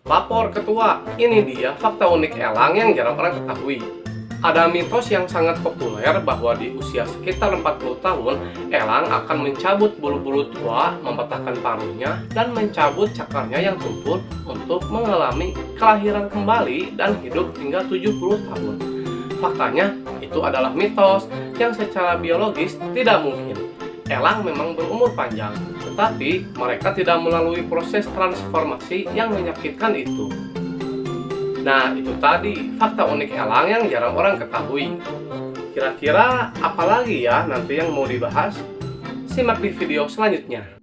Lapor ketua, ini dia fakta unik elang yang jarang orang ketahui. Ada mitos yang sangat populer bahwa di usia sekitar 40 tahun, elang akan mencabut bulu-bulu tua, mematahkan paruhnya, dan mencabut cakarnya yang tumpul untuk mengalami kelahiran kembali dan hidup hingga 70 tahun. Faktanya, itu adalah mitos yang secara biologis tidak mungkin. Elang memang berumur panjang, tetapi mereka tidak melalui proses transformasi yang menyakitkan itu. Nah, itu tadi fakta unik elang yang jarang orang ketahui. Kira-kira apa lagi ya nanti yang mau dibahas? Simak di video selanjutnya.